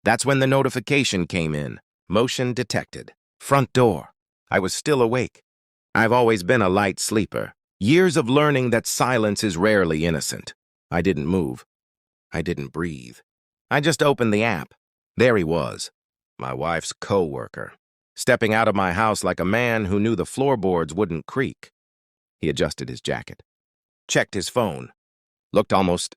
That's when the notification came in. Motion detected. Front door. I was still awake. I've always been a light sleeper. Years of learning that silence is rarely innocent. I didn't move. I didn't breathe. I just opened the app. There he was, my wife's coworker, stepping out of my house like a man who knew the floorboards wouldn't creak. He adjusted his jacket, checked his phone, looked almost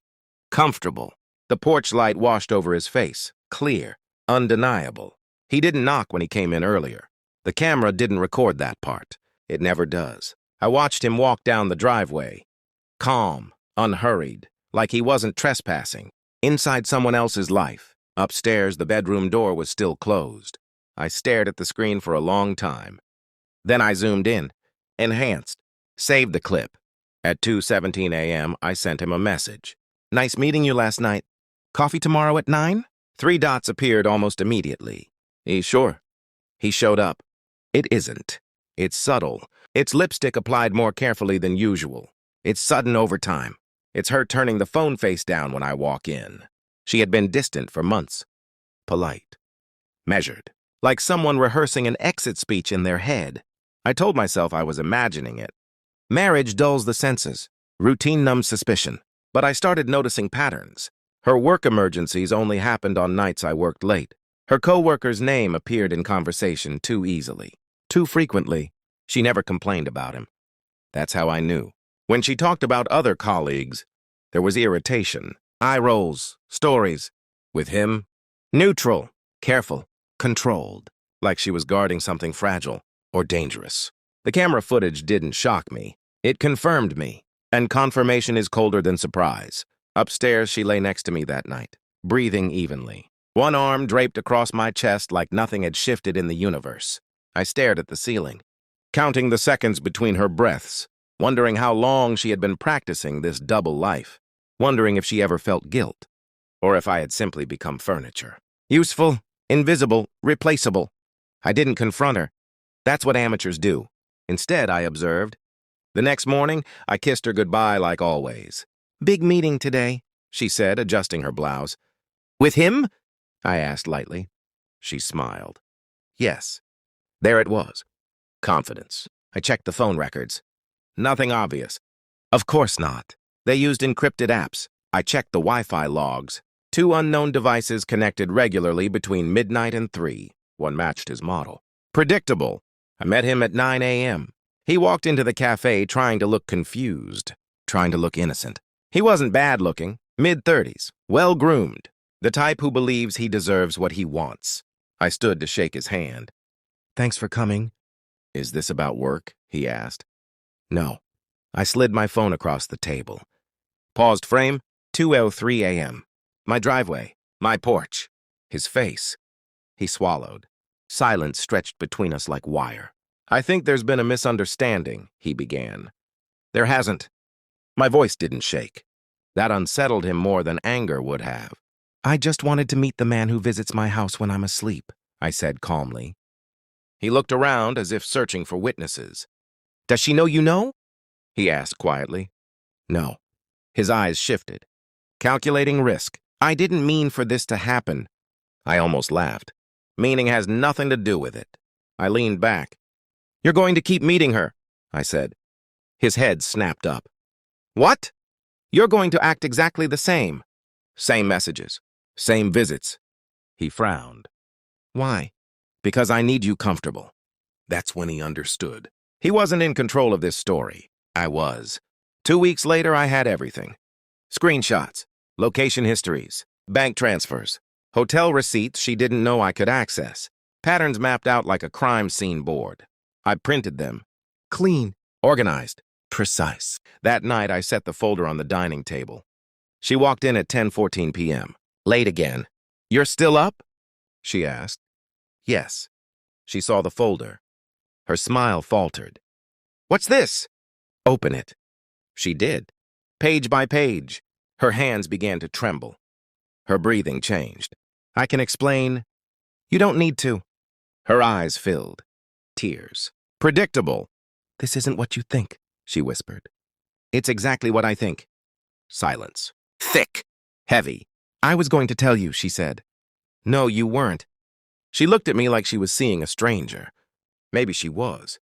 comfortable. The porch light washed over his face, clear, undeniable. He didn't knock when he came in earlier. The camera didn't record that part. It never does. I watched him walk down the driveway, calm, unhurried, like he wasn't trespassing, inside someone else's life. Upstairs, the bedroom door was still closed. I stared at the screen for a long time. Then I zoomed in, enhanced, saved the clip. At 2:17 a.m., I sent him a message. Nice meeting you last night. Coffee tomorrow at 9? 3 dots appeared almost immediately. Sure. He showed up. It isn't. It's subtle. It's lipstick applied more carefully than usual. It's sudden over time. It's her turning the phone face down when I walk in. She had been distant for months. Polite. Measured. Like someone rehearsing an exit speech in their head. I told myself I was imagining it. Marriage dulls the senses. Routine numbs suspicion. But I started noticing patterns. Her work emergencies only happened on nights I worked late. Her coworker's name appeared in conversation too easily. Too frequently. She never complained about him. That's how I knew. When she talked about other colleagues, there was irritation, eye rolls, stories. With him, neutral, careful, controlled, like she was guarding something fragile or dangerous. The camera footage didn't shock me. It confirmed me, and confirmation is colder than surprise. Upstairs, she lay next to me that night, breathing evenly. One arm draped across my chest like nothing had shifted in the universe. I stared at the ceiling, counting the seconds between her breaths, wondering how long she had been practicing this double life, wondering if she ever felt guilt, or if I had simply become furniture. Useful, invisible, replaceable. I didn't confront her. That's what amateurs do. Instead, I observed. The next morning, I kissed her goodbye like always. Big meeting today, she said, adjusting her blouse. With him? I asked lightly. She smiled. Yes. There it was. Confidence. I checked the phone records. Nothing obvious. Of course not. They used encrypted apps. I checked the Wi-Fi logs. 2 unknown devices connected regularly between midnight and 3. One matched his model. Predictable. I met him at 9 a.m. He walked into the cafe trying to look confused, trying to look innocent. He wasn't bad-looking, mid-30s, well-groomed, the type who believes he deserves what he wants. I stood to shake his hand. Thanks for coming. Is this about work? He asked. No. I slid my phone across the table. Paused frame, 2:03 a.m. My driveway, my porch, his face. He swallowed. Silence stretched between us like wire. I think there's been a misunderstanding, he began. There hasn't. My voice didn't shake. That unsettled him more than anger would have. I just wanted to meet the man who visits my house when I'm asleep, I said calmly. He looked around as if searching for witnesses. Does she know you know? He asked quietly. No. His eyes shifted. Calculating risk. I didn't mean for this to happen. I almost laughed. Meaning has nothing to do with it. I leaned back. You're going to keep meeting her, I said. His head snapped up. What? You're going to act exactly the same. Same messages. Same visits. He frowned. Why? Because I need you comfortable. That's when he understood. He wasn't in control of this story. I was. 2 weeks later, I had everything. Screenshots, location histories, bank transfers, hotel receipts she didn't know I could access, patterns mapped out like a crime scene board. I printed them. Clean, organized, precise. That night, I set the folder on the dining table. She walked in at 10:14 p.m. Late again. You're still up? She asked. Yes. She saw the folder. Her smile faltered. What's this? Open it. She did. Page by page. Her hands began to tremble. Her breathing changed. I can explain. You don't need to. Her eyes filled. Tears. Predictable. This isn't what you think, she whispered. It's exactly what I think. Silence. Thick. Heavy. I was going to tell you, she said. No, you weren't. She looked at me like she was seeing a stranger. Maybe she was.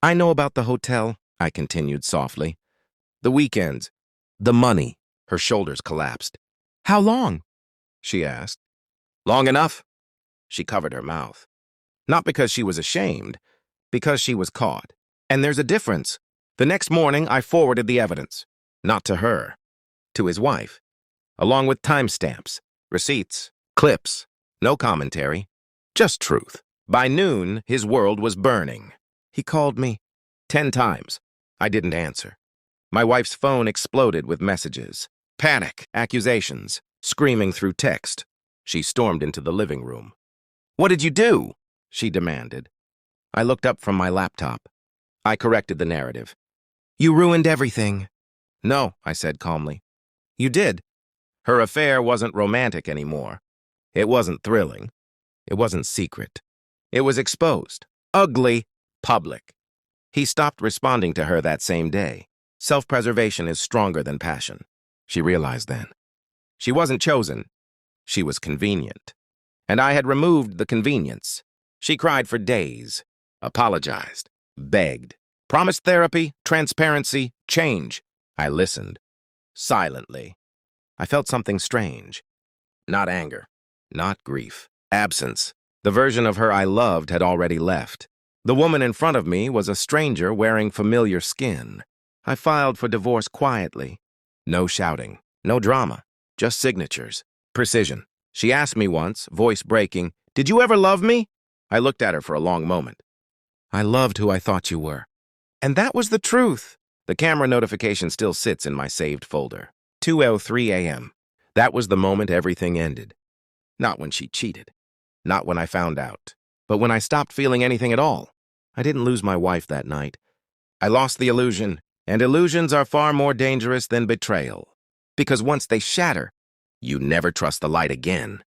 I know about the hotel, I continued softly. The weekends. The money. Her shoulders collapsed. How long? She asked. Long enough? She covered her mouth. Not because she was ashamed, because she was caught. And there's a difference. The next morning, I forwarded the evidence. Not to her. To his wife. Along with timestamps, receipts, clips. No commentary. Just truth. By noon, his world was burning. He called me 10 times. I didn't answer. My wife's phone exploded with messages. Panic, accusations, screaming through text. She stormed into the living room. What did you do? She demanded. I looked up from my laptop. I corrected the narrative. You ruined everything. No, I said calmly. You did. Her affair wasn't romantic anymore. It wasn't thrilling. It wasn't secret. It was exposed. Ugly. Public. He stopped responding to her that same day. Self-preservation is stronger than passion. She realized then. She wasn't chosen. She was convenient. And I had removed the convenience. She cried for days. Apologized. Begged. Promised therapy, transparency, change. I listened. Silently. I felt something strange. Not anger. Not grief. Absence. The version of her I loved had already left. The woman in front of me was a stranger wearing familiar skin. I filed for divorce quietly. No shouting. No drama. Just signatures. Precision. She asked me once, voice breaking, "Did you ever love me?" I looked at her for a long moment. I loved who I thought you were. And that was the truth. The camera notification still sits in my saved folder. 2:03 a.m. That was the moment everything ended. Not when she cheated. Not when I found out. But when I stopped feeling anything at all. I didn't lose my wife that night. I lost the illusion, and illusions are far more dangerous than betrayal. Because once they shatter, you never trust the light again.